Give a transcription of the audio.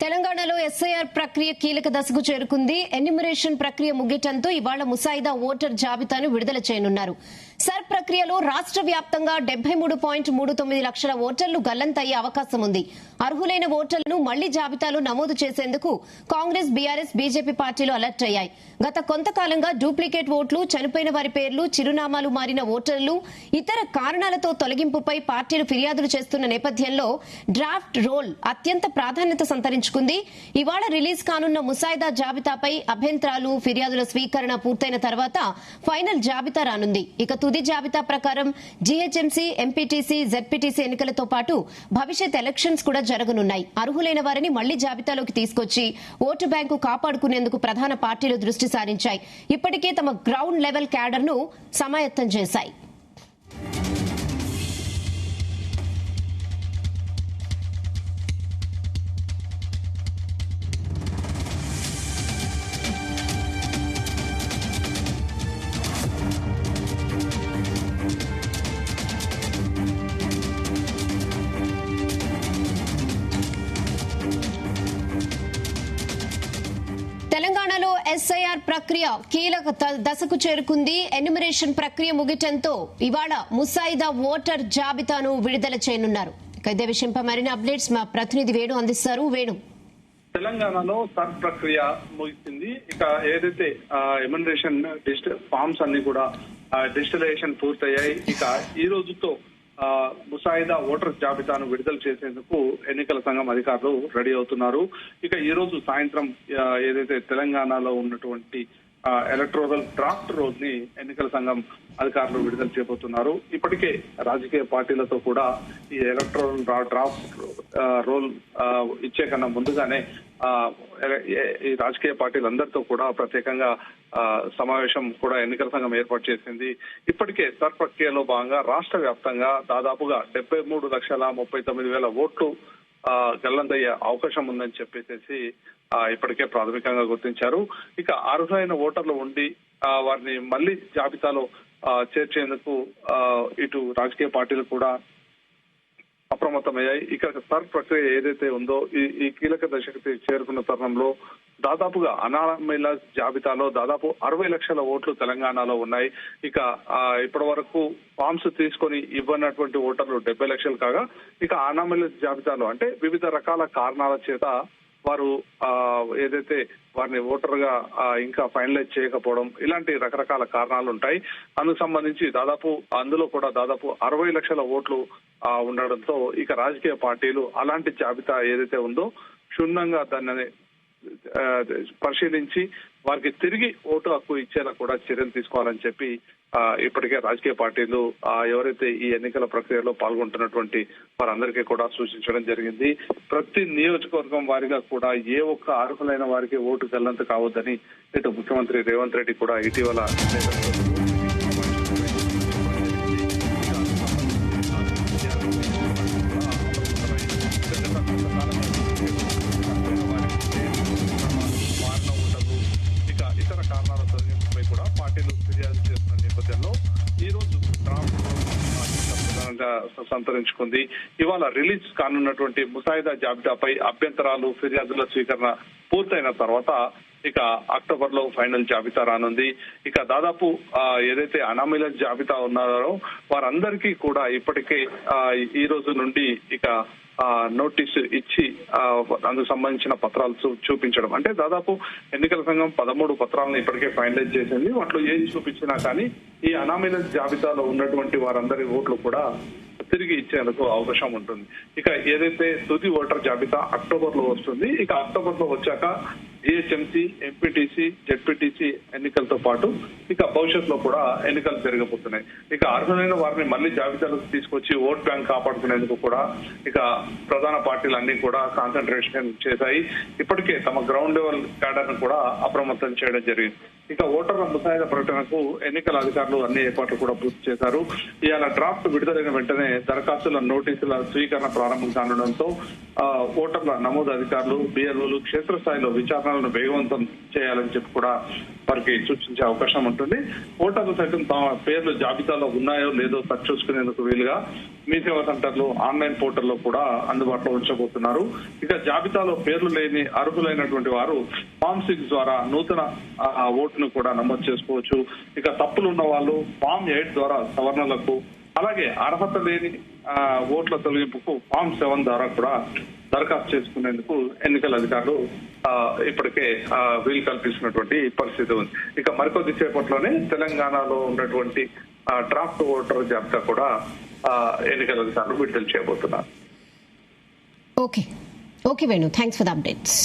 తెలంగాణలో ఎస్ఐఆర్ ప్రక్రియ కీలక దశకు చేరుకుంది. ఎన్యూమరేషన్ ప్రక్రియ ముగియటంతో ఇవాళ ముసాయిదా ఓటర్ జాబితాను విడుదల చేయనున్నారు. సర్ ప్రక్రియలో రాష్ట్ర వ్యాప్తంగా 73.39 లక్షల ఓటర్లు గల్లంతయ్యే అవకాశం ఉంది. అర్హులైన ఓటర్లను మళ్లీ జాబితాలో నమోదు చేసేందుకు కాంగ్రెస్, బీఆర్ఎస్, బీజేపీ పార్టీలు అలర్ట్ అయ్యాయి. గత కొంతకాలంగా డూప్లికేట్ ఓట్లు, చనిపోయిన వారి పేర్లు, చిరునామాలు మారిన ఓటర్లు, ఇతర కారణాలతో తొలగింపుపై పార్టీలు ఫిర్యాదులు చేస్తున్న నేపథ్యంలో డ్రాఫ్ట్ రోల్ అత్యంత ప్రాధాన్యత సంతరించుకుంది. ఇవాళ రిలీజ్ కానున్న ముసాయిదా జాబితాపై అభ్యంతరాలు, ఫిర్యాదుల స్వీకరణ పూర్తయిన తర్వాత ఫైనల్ జాబితా రానుంది. ఇక తుది జాబితా ప్రకారం జీహెచ్ఎంసీ, ఎంపీటీసీ, జెడ్పీటీసీ ఎన్నికలతో పాటు భవిష్యత్ ఎలక్షన్స్ కూడా జరగనున్నాయి. అర్హులైన వారిని మళ్లీ జాబితాలోకి తీసుకొచ్చి ఓటు బ్యాంకు కాపాడుకునేందుకు ప్రధాన పార్టీలు దృష్టి సారించాయి. ఇప్పటికే తమ గ్రౌండ్ లెవెల్ క్యాడర్ ను సమాయత్తం చేశాయి. తెలంగాణలో ఎస్ఐఆర్ ప్రక్రియ కీలక దశకు చేరుకుంది. ఎన్యూమరేషన్ ప్రక్రియ ముగియటంతో ఇవాళ ముసాయిదా ఓటర్ జాబితాను విడుదల చేయనున్నారు. ఇదే విషయంపై మరిన్ని అప్డేట్స్ మా ప్రతినిధి వేణు అందిస్తారు. వేణు, తెలంగాణలో సర్ ప్రక్రియ ముగిసింది. ఇక ఏదైతే ఎన్యూమరేషన్ ఫామ్స్ అన్ని కూడా డిజిటలైజేషన్ పూర్తయ్యాయి. ఇక ఈ రోజుతో ముసాయిదా ఓటర్ జాబితాను విడుదల చేసేందుకు ఎన్నికల సంఘం అధికారులు రెడీ అవుతున్నారు. ఇక ఈ రోజు సాయంత్రం ఏదైతే తెలంగాణలో ఉన్నటువంటి ఎలక్టోరల్ డ్రాఫ్ట్ రోల్ ని ఎన్నికల సంఘం అధికారులు విడుదల చేయబోతున్నారు. ఇప్పటికే రాజకీయ పార్టీలతో కూడా ఈ ఎలక్టోరల్ డ్రాఫ్ట్ రోల్ ఇచ్చే కన్నా ముందుగానే ఈ రాజకీయ పార్టీలందరితో కూడా ప్రత్యేకంగా సమావేశం కూడా ఎన్నికల సంఘం ఏర్పాటు చేసింది. ఇప్పటికే సర్ ప్రక్రియలో భాగంగా రాష్ట్ర వ్యాప్తంగా దాదాపుగా 73,39,000 ఓట్లు గల్లంతయ్యే అవకాశం ఉందని చెప్పేసి ఇప్పటికే ప్రాథమికంగా గుర్తించారు. ఇక అర్హులైన ఓటర్లు ఉండి వారిని మళ్లీ జాబితాలో చేర్చేందుకు ఇటు రాజకీయ పార్టీలు కూడా అప్రమత్తమయ్యాయి. ఇక సర్ ప్రక్రియ ఏదైతే ఉందో ఈ కీలక దశకు చేరుకున్న తరుణంలో దాదాపుగా అనామీల జాబితాలో దాదాపు 60 లక్షల ఓట్లు తెలంగాణలో ఉన్నాయి. ఇక ఇప్పటి వరకు ఫామ్స్ తీసుకొని ఇవ్వనటువంటి ఓటర్లు 70 లక్షలు కాగా, ఇక అనామీల జాబితాలో అంటే వివిధ రకాల కారణాల చేత వారు ఏదైతే వారిని ఓటర్ గా ఇంకా ఫైనలైజ్ చేయకపోవడం, ఇలాంటి రకరకాల కారణాలు ఉంటాయి. అందుకు సంబంధించి అందులో కూడా దాదాపు 60 లక్షల ఓట్లు ఉండడంతో ఇక రాజకీయ పార్టీలు అలాంటి జాబితా ఏదైతే ఉందో క్షుణ్ణంగా దాన్ని పరిశీలించి వారికి తిరిగి ఓటు హక్కు ఇచ్చేలా కూడా చర్యలు తీసుకోవాలని చెప్పి ఇప్పటికే రాజకీయ పార్టీలు ఎవరైతే ఈ ఎన్నికల ప్రక్రియలో పాల్గొంటున్నటువంటి వారందరికీ కూడా సూచించడం జరిగింది. ప్రతి నియోజకవర్గం వారిగా కూడా ఏ ఒక్క అర్హులైన వారికి ఓటు గల్లంత కావద్దని ఇటు ముఖ్యమంత్రి రేవంత్ రెడ్డి కూడా ఇటీవల ఇతర కారణాల తొలగింపుపై కూడా పార్టీలు ఫిర్యాదు చేస్తున్న నేపథ్యంలో ఈ రోజు డ్రాఫ్ట్ సంతరించుకుంది. ఇవాళ రిలీజ్ కానున్నటువంటి ముసాయిదా జాబితాపై అభ్యంతరాలు, ఫిర్యాదుల స్వీకరణ పూర్తయిన తర్వాత ఇక అక్టోబర్ లో ఫైనల్ జాబితా రానుంది. ఇక దాదాపు ఏదైతే అనామీల జాబితా ఉన్నారో వారందరికీ కూడా ఇప్పటికే ఈ రోజు నుండి ఇక నోటీసు ఇచ్చి అందుకు సంబంధించిన పత్రాలు చూపించడం, అంటే దాదాపు ఎన్నికల సంఘం 13 పత్రాలను ఇప్పటికే ఫైనలైజ్ చేసింది. వాటిలో ఏం చూపించినా కానీ ఈ అనామీల జాబితాలో ఉన్నటువంటి వారందరి ఓట్లు కూడా తిరిగి ఇచ్చేందుకు అవకాశం ఉంటుంది. ఇక ఏదైతే తుది ఓటర్ జాబితా అక్టోబర్ లో వస్తుంది. ఇక అక్టోబర్ లో వచ్చాక జీహెచ్ఎంసీ, ఎంపీటీసీ, జెడ్పీటీసీ ఎన్నికలతో పాటు ఇక భవిష్యత్తులో కూడా ఎన్నికలు జరగబోతున్నాయి. ఇక అర్హులైన వారిని మళ్లీ జాబితాలకు తీసుకొచ్చి ఓట్ బ్యాంక్ కాపాడుకునేందుకు కూడా ఇక ప్రధాన పార్టీలు అన్ని కూడా కాన్సన్ట్రేషన్ చేశాయి. ఇప్పటికే తమ గ్రౌండ్ లెవెల్ క్యాడర్ ను కూడా అప్రమత్తం చేయడం జరిగింది. ఇక ఓటర్ల ముసాయిదా ప్రకటనకు ఎన్నికల అధికారులు అన్ని ఏర్పాట్లు కూడా పూర్తి చేశారు. ఇవాళ డ్రాఫ్ట్ విడుదలైన వెంటనే దరఖాస్తుల నోటీసుల స్వీకరణ ప్రారంభం కానుండడంతో ఓటర్ల నమోదు అధికారులు, బిఎల్ఓలు క్షేత్రస్థాయిలో విచారణలను వేగవంతం చేయాలని చెప్పి కూడా వారికి సూచించే అవకాశం ఉంటుంది. ఓటర్లు సైతం తమ పేర్లు జాబితాలో ఉన్నాయో లేదో చూసుకునేందుకు వీలుగా మీ సేవా సెంటర్లు, ఆన్లైన్ పోర్టల్లో కూడా అందుబాటులో ఉంచబోతున్నారు. ఇక జాబితాలో పేర్లు లేని అర్హులైనటువంటి వారు ఫామ్ 6 ద్వారా నూతన ఓటును కూడా నమోదు చేసుకోవచ్చు. ఇక తప్పులు ఉన్న వాళ్ళు ఫామ్ 8 ద్వారా సవరణలకు, అలాగే అర్హత లేని ఓట్ల తొలగింపుకు ఫామ్ 7 ద్వారా కూడా దరఖాస్తు చేసుకునేందుకు ఎన్నికల అధికారులు ఇప్పటికే వీలు కల్పిస్తున్నటువంటి పరిస్థితి ఉంది. ఇక మరికొద్ది సేపట్లోనే తెలంగాణలో ఉన్నటువంటి డ్రాఫ్ట్ ఓటర్ జాబితా కూడా ఎన్నికల అధికారులు విడుదల చేయబోతున్నారు. Okay Venu, thanks for the updates.